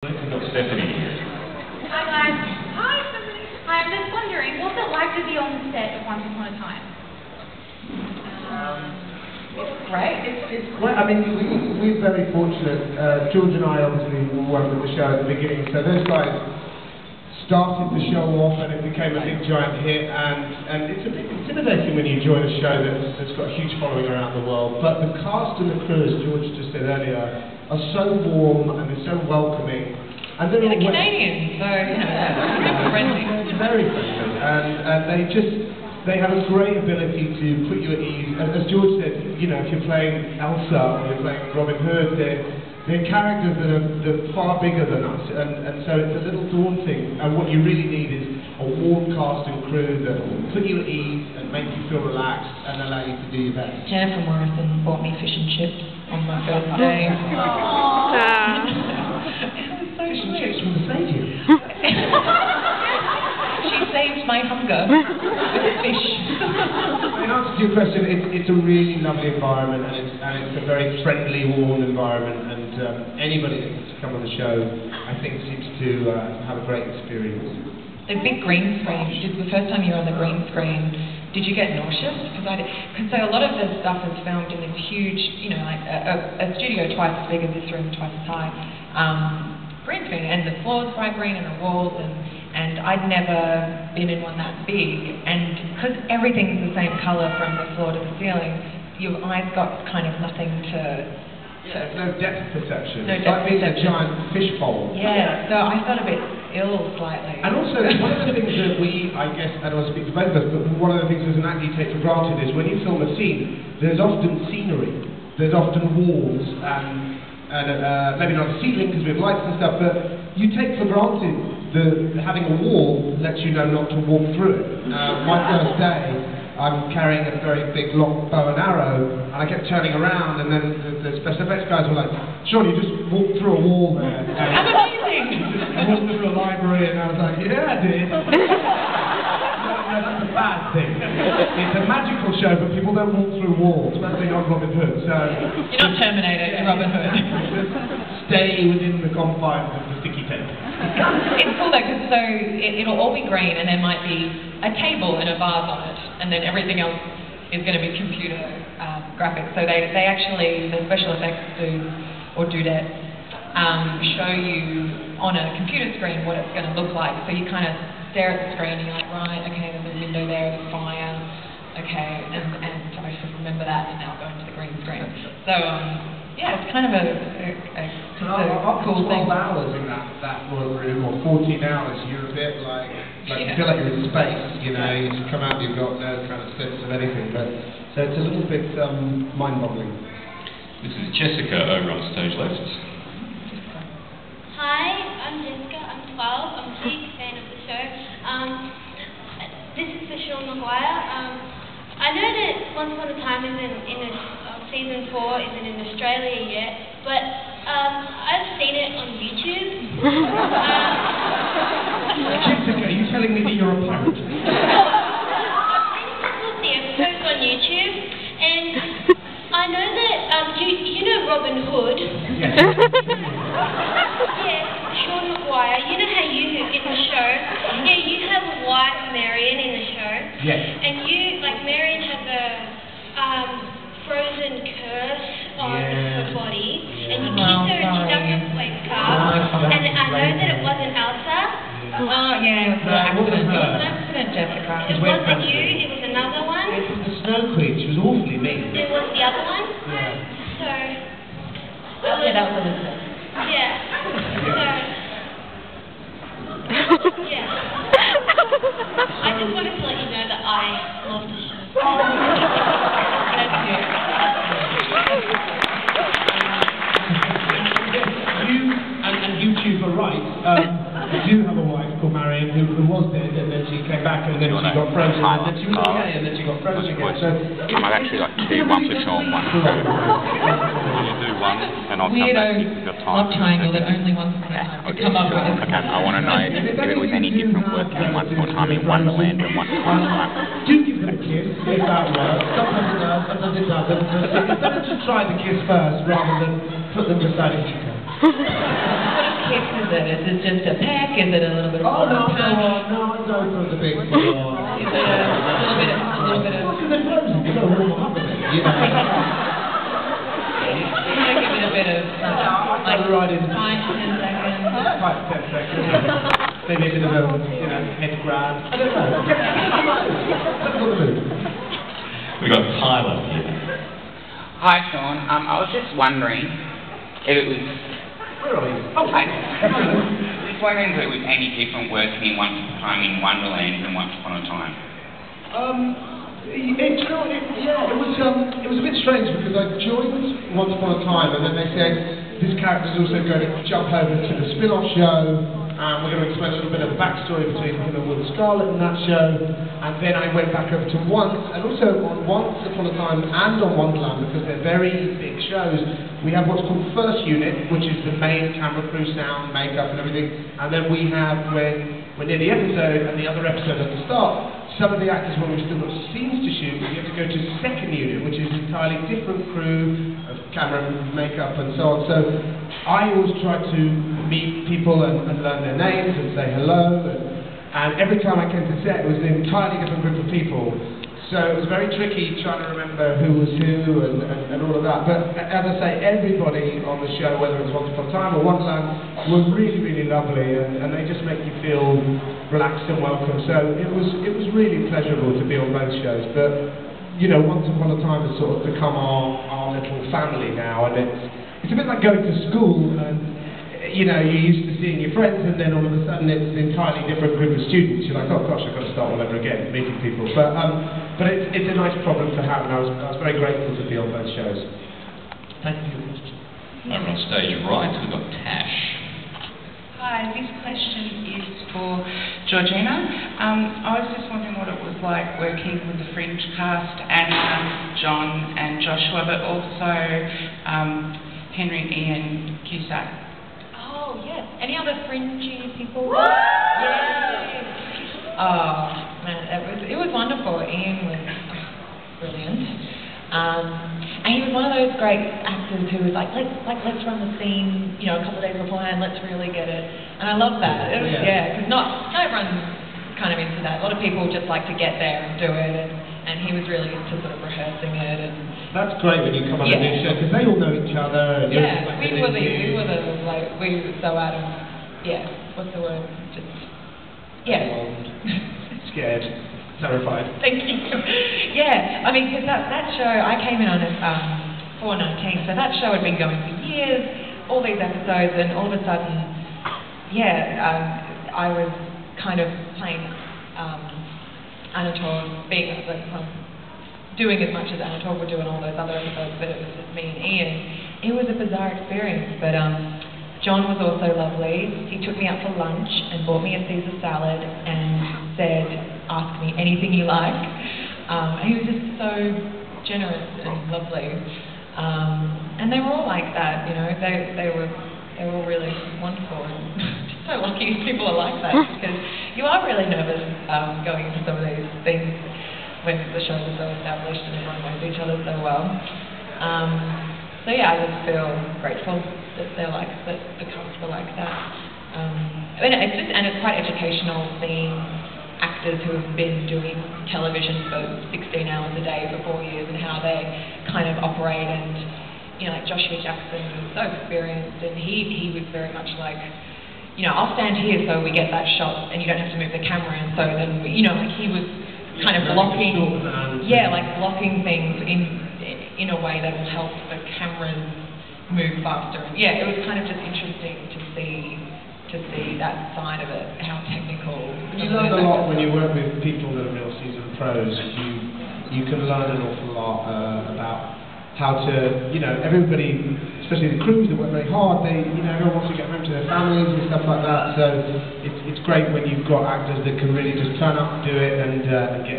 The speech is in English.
Stephanie. Hi guys. Hi Stephanie. Hi, I'm just wondering, what's it like to be on the set of Once Upon a Time? It's great. Well, I mean, we're very fortunate. George and I obviously worked with the show at the beginning, so those guys started the show off and it became a big giant hit, and it's a bit intimidating when you join a show that's got a huge following around the world. But the cast and the crew, as George just said earlier, are so warm and they're so welcoming. And they're Canadians, so super friendly. Very friendly, and they have a great ability to put you at ease. As George said, if you're playing Elsa or you're playing Robin Hood, they're characters that are far bigger than us, and so it's a little daunting. And what you really need is a warm cast and crew that will put you at ease and make you feel relaxed and allow you to do your best. Jennifer Morrison bought me fish and chips on my first day. Fish and chips from the stadium. She saved my hunger with fish. In answer to your question, it's a really lovely environment, and it's a very friendly, warm environment, and anybody that wants to come on the show, I think, seems to have a great experience. The big green screen, the first time you were on the green screen, did you get nauseous? Because so a lot of the stuff is filmed in this huge, like a studio twice as big as this room, twice as high, green screen, and the floor's bright green and the walls, and I'd never been in one that big, and because everything's the same colour from the floor to the ceiling, your eyes got kind of nothing to... There's no depth perception. No it's depth like being a perception. giant fish bowl. Yeah, so I felt a bit ill slightly. And also, one of the things that I guess, I don't want to speak for both of us, but one of the things as an actor you take for granted is when you film a scene, there's often scenery, there's often walls, and maybe not a ceiling because we have lights and stuff, but you take for granted that having a wall lets you know not to walk through it. My first day, I'm carrying a very big long bow and arrow, and I kept turning around, and then the special effects guys were like, "Sean, you just walked through a wall there." How amazing! I walked through a library, and I was like, "Yeah, I did." No, that's a bad thing. It's a magical show, but people don't walk through walls, especially not Robin Hood. So you're not Terminator, you're Robin Hood. Just stay within the confines of the sticky tape. It's cool though, because so it'll all be green, and there might be a table and a vase on it, and then everything else is going to be computer graphics. So they actually, the special effects dudettes show you on a computer screen what it's going to look like. So you kind of stare at the screen and you're like, right, okay, there's a window there, there's fire, okay, and I should remember that, and now go into the green screen. So yeah, it's kind of a cool thing. 12 hours in that room, or 14 hours, you're a bit like you feel like you're in space, you just come out and you've got no kind of sense of anything, but so it's a little bit mind-boggling. This is Jessica over on stage left. Hi, I'm Jessica, I'm 12, I'm a big fan of the show. This is for Sean Maguire. I know that Once Upon a Time isn't in season 4 isn't in Australia yet, but I've seen it on YouTube. Jessica, are you telling me that you're a pirate? I've seen some of the episodes on YouTube, and I know that you know Robin Hood. Yes. Yeah, Sean Maguire. You know how you in the show? Yeah, you have a wife, Marion, in the show. Yes. And you, like, Marion has a frozen curse on her body, and you kiss her and she doesn't wake up. And I know that it wasn't Elsa. Oh yeah, it was an accident, Jessica. It wasn't you, it was another one. It was the Snow Queen. She was awfully mean. It was the other one. Yeah. So. Yeah, that was Elizabeth. Yeah. So. Yeah. I just wanted to let you know that I love the show. Thank you. You and YouTube are right. You do have a wife called Marion who was dead, and then she came back, and then she got frozen, and then she was okay, and then she got frozen again. So I'm actually like 2, one for Sean, one for you. You do one, and I'll come back if you've got time. Love triangle that only Once Upon a Time could come up with. Okay, I want to know if it was any different working in Once Upon a Time in Wonderland and Once Upon a Time. Do give them a kiss, if that works. Sometimes it does, sometimes it doesn't. But it's better to try the kiss first rather than put them beside a heater. kiss is it? Is it just a peck? Is it a little bit of Oh, no, punch? no, go for the big one. Is it a little bit of... Because they're frozen, you've got to warm them up a bit, you know. I'm going to give it a bit of, like, right in 5 to 10 seconds. 5 to 10 seconds. Maybe a bit of a, head grab. I don't know. Let's go to the mood. We've got Tyler here. Hi, Sean. I was just wondering if it was... Where are you? Oh, hi. Just wondering if it was any different working in Once Upon a Time in Wonderland than Once Upon a Time. It was a bit strange because I joined Once Upon a Time and then they said this character's also going to jump over to the spin-off show. We're going to explain a little bit of the backstory between him and Will Scarlet in that show. And then I went back over to Once, and also on Once Upon a Time and on Wonderland, because they're very big shows, we have what's called First Unit, which is the main camera crew, sound, makeup and everything. And then we have, when we're near the episode, and the other episode at the start, some of the actors, when we've still got scenes to shoot, we have to go to Second Unit, which is an entirely different crew of camera, makeup and so on. So I always try to meet people and learn their names and say hello. And every time I came to set, it was an entirely different group of people. So it was very tricky trying to remember who was who and all of that. But as I say, everybody on the show, whether it was Once Upon a Time or Wonderland, were really, really lovely, and they just make you feel relaxed and welcome. So it was really pleasurable to be on both shows. But you know, Once Upon a Time has sort of become our little family now, and it's a bit like going to school and. You know, you're used to seeing your friends, and then all of a sudden it's an entirely different group of students. You're like, oh gosh, I've got to start all over again, meeting people. But it's a nice problem to have, and I was very grateful to be on both shows. Thank you. Over on stage right, we've got Tash. Hi, this question is for Georgina. I was just wondering what it was like working with the Fringe cast, Anna, John and Joshua, but also Henry, Ian, Cusack. Oh, yes. Any other fringy people? Woo! Yay! Oh, man, it was wonderful. Ian was brilliant. And he was one of those great actors who was like, let's run the scene, you know, a couple of days beforehand, let's really get it. And I love that. It was, because not everyone's kind of into that. A lot of people just like to get there and do it, and he was really into sort of rehearsing it. And that's great when you come on a new show, because they all know each other. And we were so out of, what's the word? Just, scared, terrified. Thank you. Yeah, I mean, because that show, I came in on it 4/19, so that show had been going for years, all these episodes, and all of a sudden, I was kind of playing Anatole, being doing as much as Anatole would do in all those other episodes, but it was just me and Ian. It was a bizarre experience, but John was also lovely. He took me out for lunch and bought me a Caesar salad and said, ask me anything you like. He was just so generous and lovely. And they were all like that, you know, they were all really wonderful. And just so lucky people are like that, because you are really nervous going into some of these things when the shows are so established and everyone knows each other so well. So I just feel grateful that they're like, that the cast were like that. And it's quite educational seeing actors who have been doing television for 16 hours a day for 4 years and how they kind of operate. And you know, like Joshua Jackson was so experienced, and he was very much like, you know, I'll stand here so we get that shot and you don't have to move the camera, and so then you know, like he was kind of blocking, blocking things in a way that will help the cameras move faster. And it was kind of just interesting to see that side of it, how technical. You learn a lot when you work with people that are real seasoned pros. You can learn an awful lot about how to, you know, everybody, especially the crews that work very hard, everyone wants to get home to their families and stuff like that. So it's great when you've got actors that can really just turn up, do it, and get